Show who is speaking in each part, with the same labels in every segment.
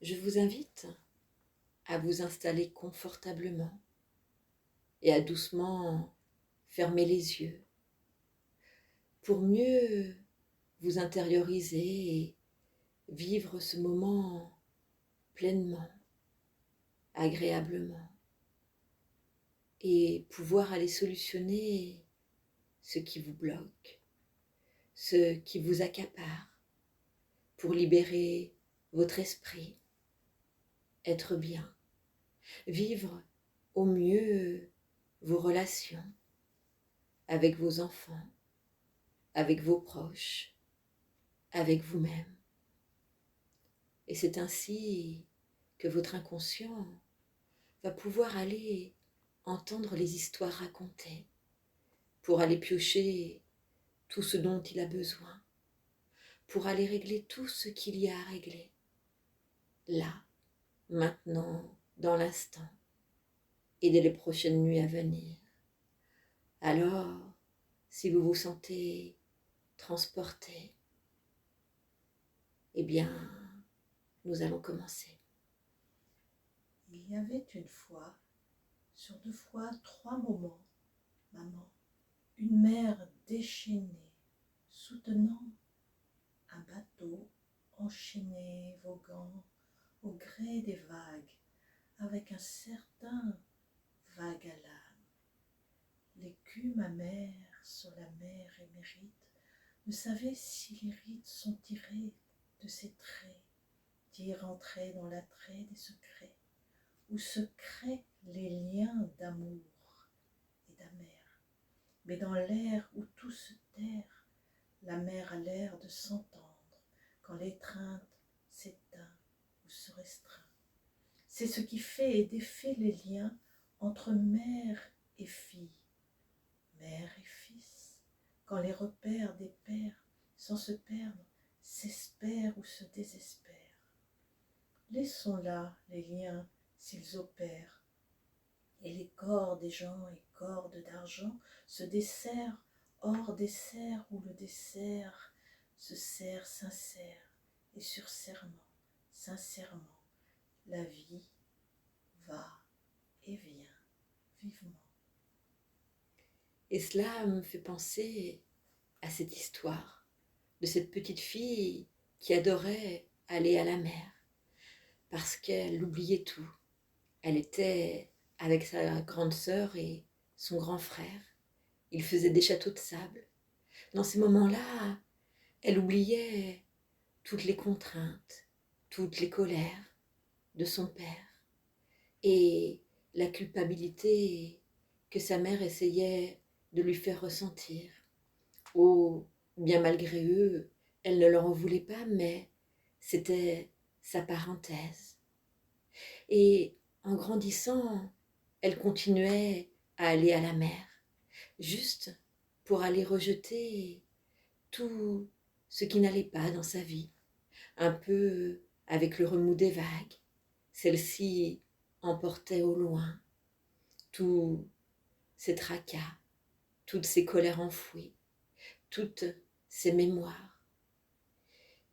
Speaker 1: je vous invite à vous installer confortablement et à doucement fermer les yeux pour mieux vous intérioriser et vivre ce moment pleinement, agréablement et pouvoir aller solutionner ce qui vous bloque, ce qui vous accapare pour libérer votre esprit, être bien, vivre au mieux vos relations avec vos enfants, avec vos proches, avec vous-même. Et c'est ainsi que votre inconscient va pouvoir aller entendre les histoires racontées pour aller piocher tout ce dont il a besoin, pour aller régler tout ce qu'il y a à régler, là, maintenant, dans l'instant, et dès les prochaines nuits à venir. Alors, si vous vous sentez transporté, eh bien, nous allons commencer.
Speaker 2: Il y avait une fois, sur 2 fois 3 moments, maman, une mer déchaînée, soutenant un bateau enchaîné, voguant au gré des vagues, avec un certain vague à l'âme. L'écume amère sur la mer émérite ne savait si les rites sont tirés de ses traits, dire entrer dans l'attrait des secrets, où se créent les liens d'amour et d'amer. Mais dans l'air où tout se terre, la mer a l'air de s'entendre quand l'étreinte s'éteint ou se restreint. C'est ce qui fait et défait les liens entre mère et fille, mère et fils, quand les repères des pères, sans se perdre, s'espèrent ou se désespèrent. Laissons là les liens s'ils opèrent, et les corps des gens et cordes d'argent se desserrent hors des serres où le dessert se serre sincère, et sur serment, sincèrement, la vie va et vient vivement.
Speaker 1: Et cela me fait penser à cette histoire de cette petite fille qui adorait aller à la mer parce qu'elle oubliait tout. Elle était avec sa grande sœur et son grand frère. Ils faisaient des châteaux de sable. Dans ces moments-là, elle oubliait toutes les contraintes, toutes les colères de son père et la culpabilité que sa mère essayait de lui faire ressentir. Oh, bien malgré eux, elle ne leur en voulait pas, mais c'était sa parenthèse. Et en grandissant, elle continuait à aller à la mer, juste pour aller rejeter tout ce qui n'allait pas dans sa vie, un peu avec le remous des vagues. Celle-ci emportait au loin tous ses tracas, toutes ses colères enfouies, toutes ses mémoires.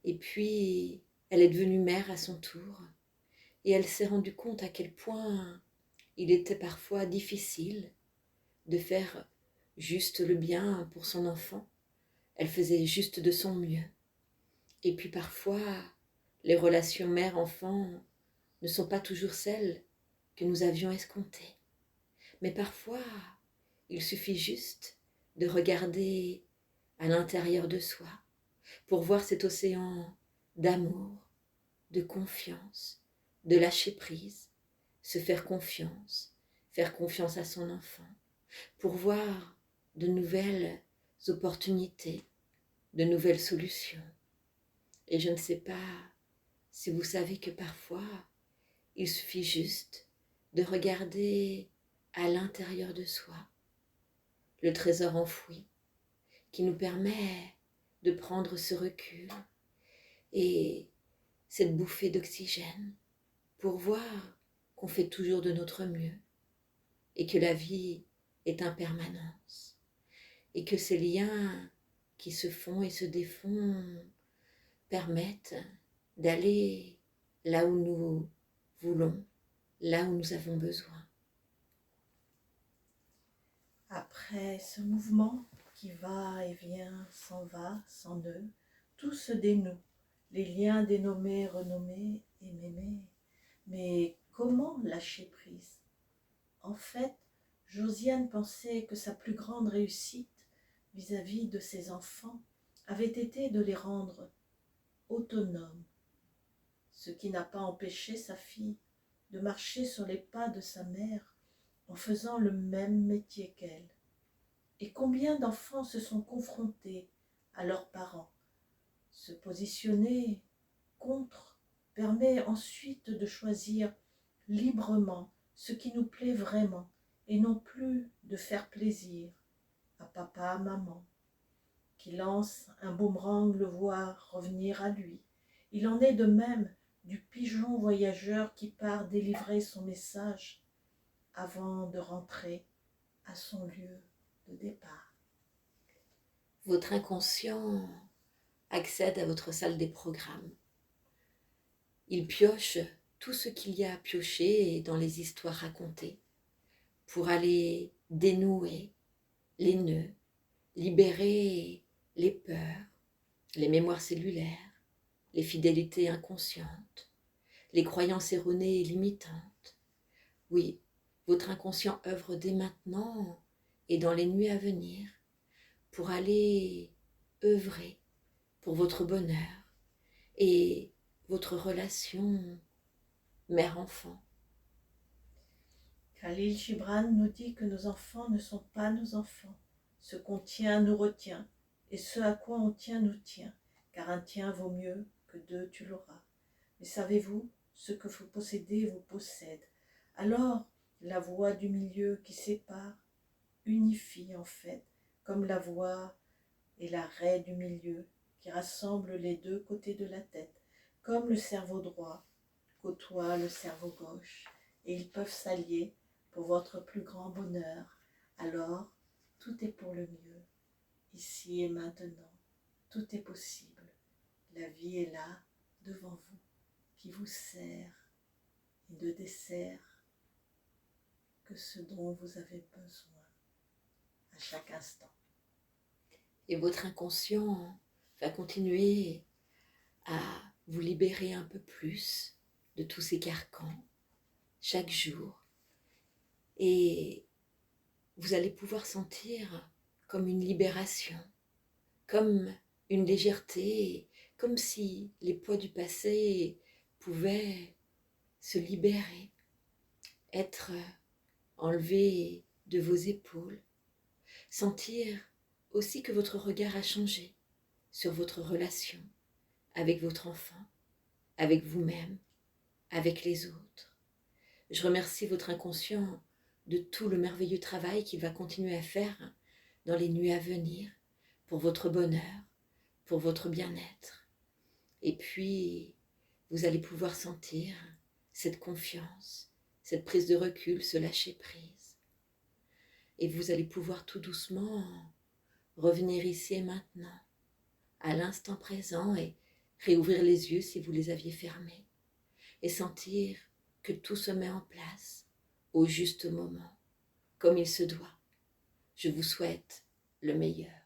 Speaker 1: Et puis, elle est devenue mère à son tour, et elle s'est rendue compte à quel point il était parfois difficile de faire juste le bien pour son enfant. Elle faisait juste de son mieux. Et puis parfois, les relations mère-enfant ne sont pas toujours celles que nous avions escomptées. Mais parfois, il suffit juste de regarder à l'intérieur de soi pour voir cet océan d'amour, de confiance, de lâcher prise, se faire confiance à son enfant, pour voir de nouvelles opportunités, de nouvelles solutions. Et je ne sais pas si vous savez que parfois, il suffit juste de regarder à l'intérieur de soi le trésor enfoui qui nous permet de prendre ce recul et cette bouffée d'oxygène pour voir qu'on fait toujours de notre mieux et que la vie est impermanence et que ces liens qui se font et se défont permettent d'aller là où nous voulons, là où nous avons besoin.
Speaker 2: Après ce mouvement qui va et vient, s'en va, sans nœud, tout se dénoue, les liens dénommés, renommés et mémés. Mais comment lâcher prise? En fait, Josiane pensait que sa plus grande réussite vis-à-vis de ses enfants avait été de les rendre autonomes, ce qui n'a pas empêché sa fille de marcher sur les pas de sa mère en faisant le même métier qu'elle. Et combien d'enfants se sont confrontés à leurs parents? Se positionner contre permet ensuite de choisir librement ce qui nous plaît vraiment et non plus de faire plaisir à papa, à maman. Qui lance un boomerang le voit revenir à lui. Il en est de même du pigeon voyageur qui part délivrer son message avant de rentrer à son lieu de départ.
Speaker 1: Votre inconscient accède à votre salle des programmes. Il pioche tout ce qu'il y a à piocher dans les histoires racontées pour aller dénouer les nœuds, libérer les peurs, les mémoires cellulaires, les fidélités inconscientes, les croyances erronées et limitantes. Oui, votre inconscient œuvre dès maintenant et dans les nuits à venir pour aller œuvrer pour votre bonheur et votre relation mère-enfant.
Speaker 2: Khalil Gibran nous dit que nos enfants ne sont pas nos enfants. Ce qu'on tient nous retient, et ce à quoi on tient nous tient, car un tien vaut mieux que deux tu l'auras. Mais savez-vous, ce que vous possédez vous possède. Alors, la voie du milieu qui sépare unifie en fait, comme la voie et la raie du milieu qui rassemble les deux côtés de la tête, comme le cerveau droit côtoie le cerveau gauche, et ils peuvent s'allier pour votre plus grand bonheur. Alors, tout est pour le mieux, ici et maintenant. Tout est possible. La vie est là, devant vous, qui vous sert et ne dessert que ce dont vous avez besoin à chaque instant.
Speaker 1: Et votre inconscient va continuer à vous libérer un peu plus de tous ces carcans chaque jour. Et vous allez pouvoir sentir comme une libération, comme une légèreté, comme si les poids du passé pouvaient se libérer, être enlevés de vos épaules. Sentir aussi que votre regard a changé sur votre relation avec votre enfant, avec vous-même, avec les autres. Je remercie votre inconscient de tout le merveilleux travail qu'il va continuer à faire dans les nuits à venir pour votre bonheur, pour votre bien-être. Et puis, vous allez pouvoir sentir cette confiance, cette prise de recul, ce lâcher-prise. Et vous allez pouvoir tout doucement revenir ici et maintenant, à l'instant présent, et réouvrir les yeux si vous les aviez fermés, et sentir que tout se met en place au juste moment, comme il se doit. Je vous souhaite le meilleur.